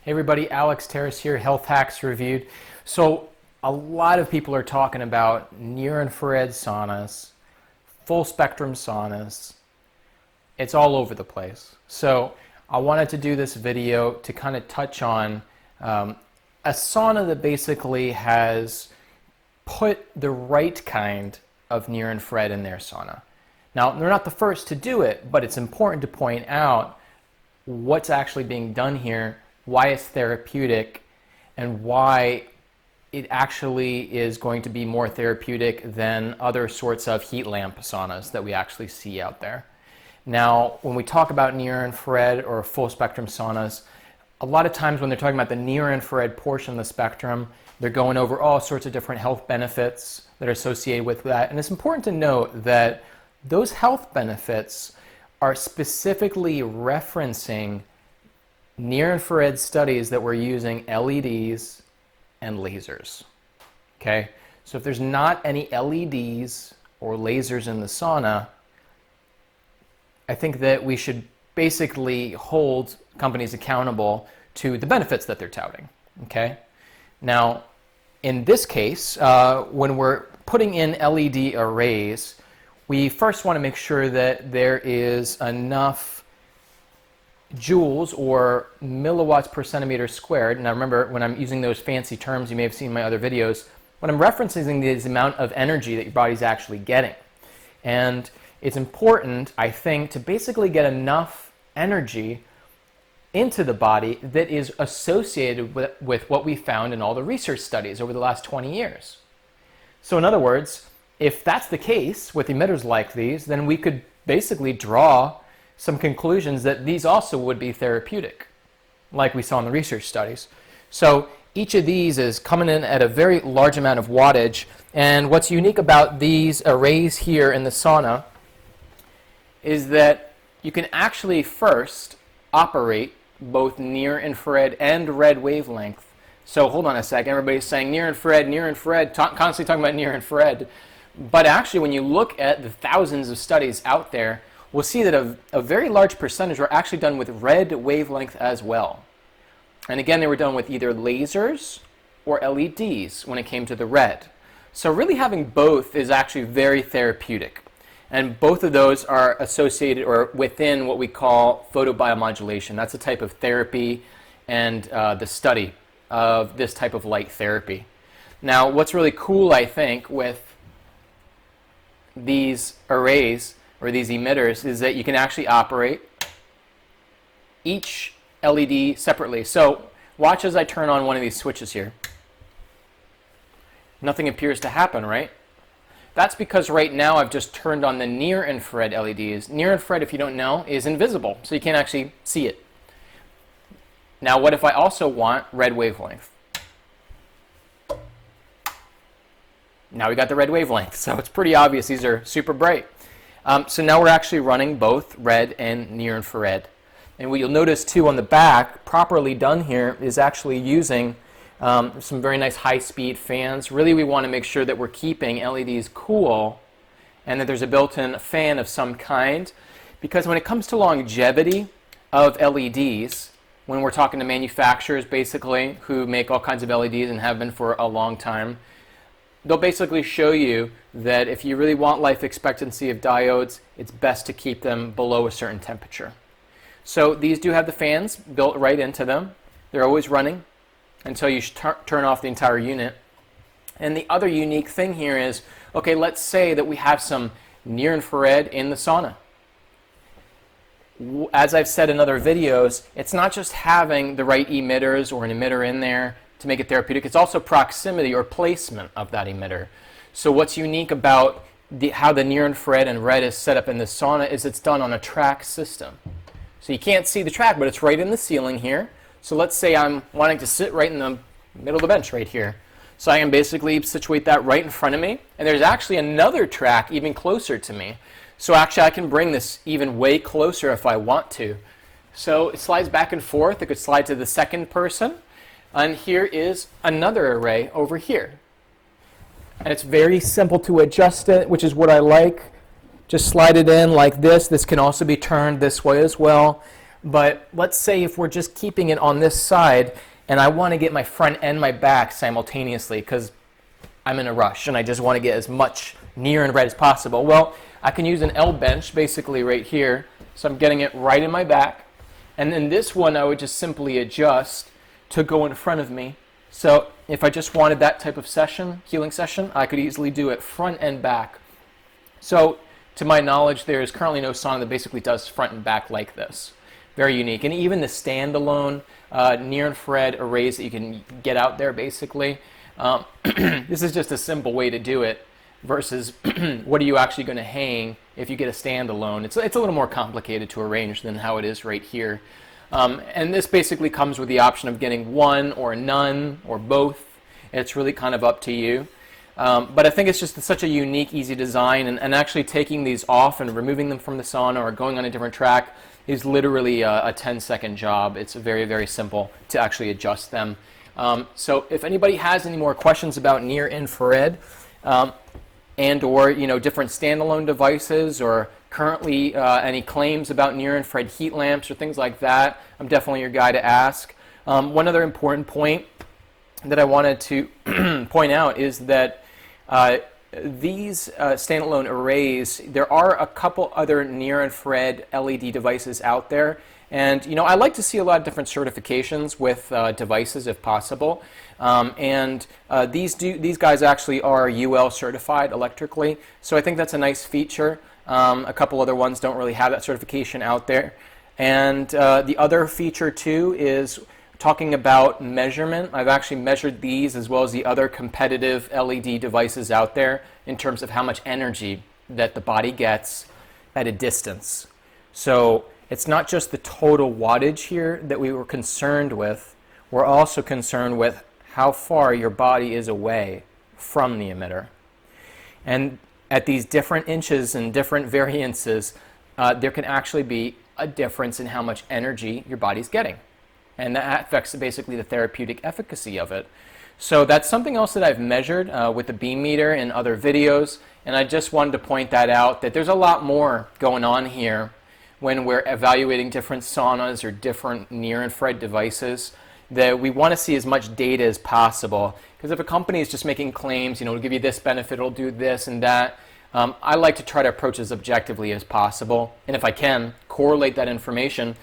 Hey everybody, Alex Terrace here, Health Hacks Reviewed. So a lot of people are talking about near-infrared saunas, full spectrum saunas. It's all over the place. So I wanted to do this video to kind of touch on a sauna that basically has put the right kind of near-infrared in their sauna. Now, they're not the first to do it, but it's important to point out what's actually being done here, why it's therapeutic, and why it actually is going to be more therapeutic than other sorts of heat lamp saunas that we actually see out there. Now, when we talk about near-infrared or full spectrum saunas, a lot of times when they're talking about the near-infrared portion of the spectrum, they're going over all sorts of different health benefits that are associated with that. And it's important to note that those health benefits are specifically referencing near-infrared studies that were using LEDs and lasers. Okay, so if there's not any LEDs or lasers in the sauna, I think that we should basically hold companies accountable to the benefits that they're touting. Okay, now in this case, when we're putting in LED arrays, we first want to make sure that there is enough joules or milliwatts per centimeter squared. Now remember, when I'm using those fancy terms, you may have seen in my other videos, what I'm referencing is the amount of energy that your body's actually getting. And it's important, I think, to basically get enough energy into the body that is associated with what we found in all the research studies over the last 20 years. So in other words, if that's the case with emitters like these, then we could basically draw some conclusions that these also would be therapeutic, like we saw in the research studies. So each of these is coming in at a very large amount of wattage, and what's unique about these arrays here in the sauna is that you can actually first operate both near-infrared and red wavelength. So hold on a second, everybody's saying near-infrared, constantly talking about near-infrared, but actually when you look at the thousands of studies out there, we'll see that a very large percentage were actually done with red wavelength as well. And again, they were done with either lasers or LEDs when it came to the red. So really having both is actually very therapeutic. And both of those are associated or within what we call photobiomodulation. That's a type of therapy and the study of this type of light therapy. Now, what's really cool, I think, with these arrays or these emitters is that you can actually operate each LED separately. So watch as I turn on one of these switches here. Nothing appears to happen, right? That's because right now I've just turned on the near-infrared LEDs. Near-infrared, if you don't know, is invisible, so you can't actually see it. Now what if I also want red wavelength? Now we got the red wavelength, so it's pretty obvious these are super bright. So now we're actually running both red and near-infrared. And what you'll notice too on the back, properly done here, is actually using some very nice high-speed fans. Really we want to make sure that we're keeping LEDs cool and that there's a built-in fan of some kind. Because when it comes to longevity of LEDs, when we're talking to manufacturers basically who make all kinds of LEDs and have been for a long time, they'll basically show you that if you really want life expectancy of diodes, it's best to keep them below a certain temperature. So these do have the fans built right into them. They're always running until you turn off the entire unit. And the other unique thing here is, okay, let's say that we have some near-infrared in the sauna. As I've said in other videos, it's not just having the right emitters or an emitter in there to make it therapeutic, it's also proximity or placement of that emitter. So what's unique about how the near-infrared and red is set up in the sauna is it's done on a track system. So you can't see the track, but it's right in the ceiling here. So let's say I'm wanting to sit right in the middle of the bench right here. So I can basically situate that right in front of me, and there's actually another track even closer to me. So actually I can bring this even way closer if I want to. So it slides back and forth. It could slide to the second person. And here is another array over here. And it's very simple to adjust it, which is what I like. Just slide it in like this. This can also be turned this way as well. But let's say if we're just keeping it on this side and I want to get my front and my back simultaneously because I'm in a rush and I just want to get as much near infrared as possible. Well, I can use an L bench basically right here. So I'm getting it right in my back. And then this one I would just simply adjust to go in front of me. So if I just wanted that type of session, healing session, I could easily do it front and back. So to my knowledge, there is currently no sauna that basically does front and back like this. Very unique. And even the standalone near infrared arrays that you can get out there basically, this is just a simple way to do it versus what are you actually going to hang if you get a standalone. It's a little more complicated to arrange than how it is right here. And this basically comes with the option of getting one or none or both. It's really kind of up to you. But I think it's just such a unique, easy design, and actually taking these off and removing them from the sauna or going on a different track is literally a 10-second job. It's very, very simple to actually adjust them. So if anybody has any more questions about near infrared and or different standalone devices or currently any claims about near infrared heat lamps or things like that, I'm definitely your guy to ask. One other important point that I wanted to point out is that these standalone arrays, there are a couple other near-infrared LED devices out there, and I like to see a lot of different certifications with devices if possible. These guys actually are UL certified electrically, so I think that's a nice feature. A couple other ones don't really have that certification out there, and the other feature too is talking about measurement. I've actually measured these as well as the other competitive LED devices out there in terms of how much energy that the body gets at a distance. So it's not just the total wattage here that we were concerned with. We're also concerned with how far your body is away from the emitter. And at these different inches and different variances, there can actually be a difference in how much energy your body's getting. And that affects basically the therapeutic efficacy of it. So that's something else that I've measured with the beam meter in other videos, and I just wanted to point that out, that there's a lot more going on here when we're evaluating different saunas or different near-infrared devices, that we want to see as much data as possible. Because if a company is just making claims, it'll give you this benefit, it'll do this and that, I like to try to approach as objectively as possible, and if I can, correlate that information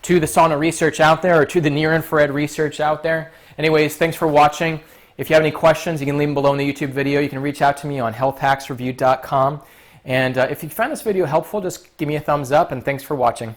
to the sauna research out there or to the near-infrared research out there. Anyways, thanks for watching. If you have any questions, you can leave them below in the YouTube video. You can reach out to me on healthhacksreviewed.com. And if you found this video helpful, just give me a thumbs up, and thanks for watching.